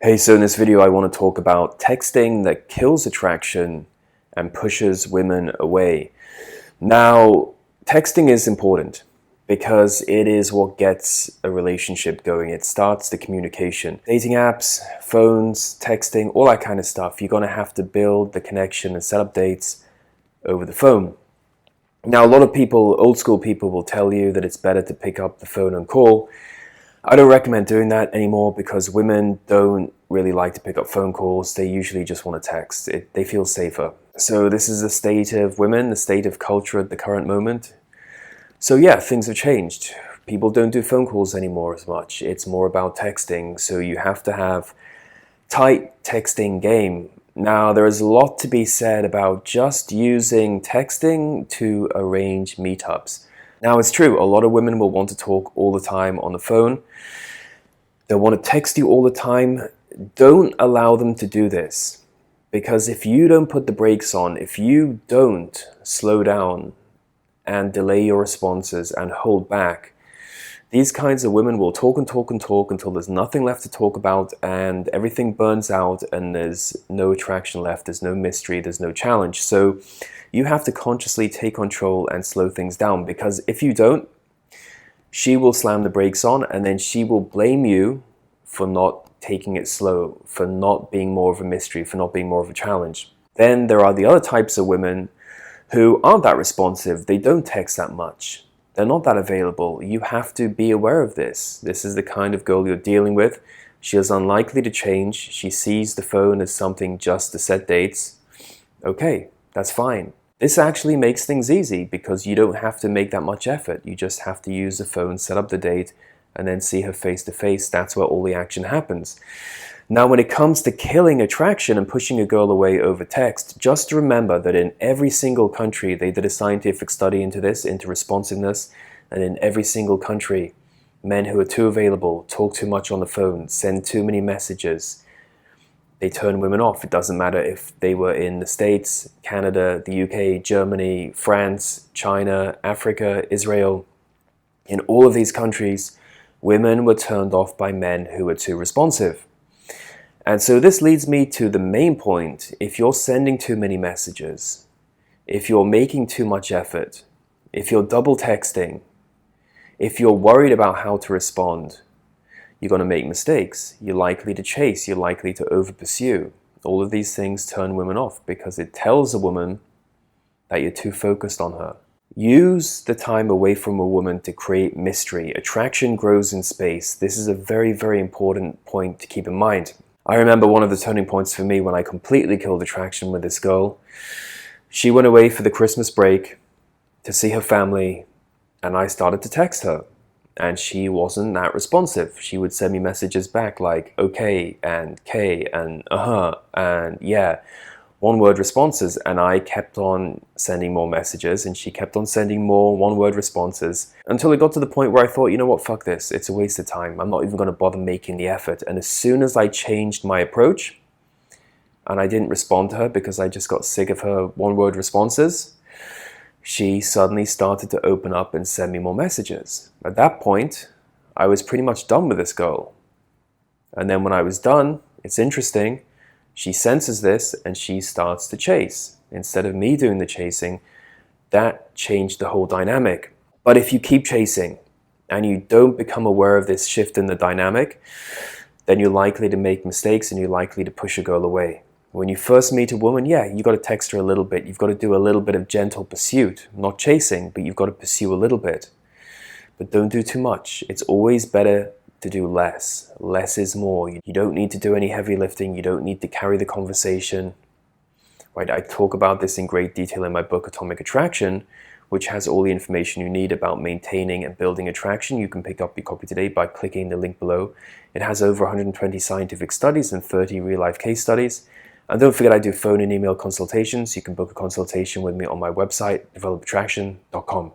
Hey, so in this video I want to talk about texting that kills attraction and pushes women away. Now, texting is important because it is what gets a relationship going. It starts the communication. Dating apps, phones, texting, all that kind of stuff. You're going to have to build the connection and set up dates over the phone. Now, a lot of people, old school people, will tell you that it's better to pick up the phone and call. I don't recommend doing that anymore because women don't really like to pick up phone calls. They usually just want to text. They feel safer. So this is the state of women, the state of culture at the current moment. So yeah, things have changed. People don't do phone calls anymore as much. It's more about texting. So you have to have tight texting game. Now, there is a lot to be said about just using texting to arrange meetups. Now, it's true, a lot of women will want to talk all the time on the phone. They'll want to text you all the time. Don't allow them to do this. Because if you don't put the brakes on, if you don't slow down and delay your responses and hold back, these kinds of women will talk and talk and talk until there's nothing left to talk about and everything burns out and there's no attraction left, there's no mystery, there's no challenge. So you have to consciously take control and slow things down, because if you don't, she will slam the brakes on and then she will blame you for not taking it slow, for not being more of a mystery, for not being more of a challenge. Then there are the other types of women who aren't that responsive. They don't text that much. They're not that available. You have to be aware of this. This is the kind of girl you're dealing with. She is unlikely to change. She sees the phone as something just to set dates. Okay, that's fine. This actually makes things easy because you don't have to make that much effort. You just have to use the phone, set up the date, and then see her face to face. That's where all the action happens. Now, when it comes to killing attraction and pushing a girl away over text, just remember that in every single country, they did a scientific study into this, into responsiveness, and in every single country, men who are too available, talk too much on the phone, send too many messages, they turn women off. It doesn't matter if they were in the States, Canada, the UK, Germany, France, China, Africa, Israel. In all of these countries, women were turned off by men who were too responsive. And so this leads me to the main point. If you're sending too many messages, if you're making too much effort, if you're double texting, if you're worried about how to respond, you're going to make mistakes. You're likely to chase. You're likely to over-pursue. All of these things turn women off because it tells a woman that you're too focused on her. Use the time away from a woman to create mystery. Attraction grows in space. This is a very, very important point to keep in mind. I remember one of the turning points for me when I completely killed attraction with this girl. She went away for the Christmas break to see her family, and I started to text her. And she wasn't that responsive. She would send me messages back like, okay, and K, and and yeah, one-word responses. And I kept on sending more messages, and she kept on sending more one-word responses until it got to the point where I thought, you know what, fuck this. It's a waste of time. I'm not even going to bother making the effort. And as soon as I changed my approach, and I didn't respond to her because I just got sick of her one-word responses, she suddenly started to open up and send me more messages. At that point, I was pretty much done with this girl. And then when I was done, it's interesting, she senses this and she starts to chase. Instead of me doing the chasing, that changed the whole dynamic. But if you keep chasing and you don't become aware of this shift in the dynamic, then you're likely to make mistakes and you're likely to push a girl away. When you first meet a woman, yeah, you've got to text her a little bit. You've got to do a little bit of gentle pursuit. Not chasing, but you've got to pursue a little bit. But don't do too much. It's always better to do less. Less is more. You don't need to do any heavy lifting. You don't need to carry the conversation. Right? I talk about this in great detail in my book, Atomic Attraction, which has all the information you need about maintaining and building attraction. You can pick up your copy today by clicking the link below. It has over 120 scientific studies and 30 real-life case studies. And don't forget, I do phone and email consultations. You can book a consultation with me on my website, developattraction.com.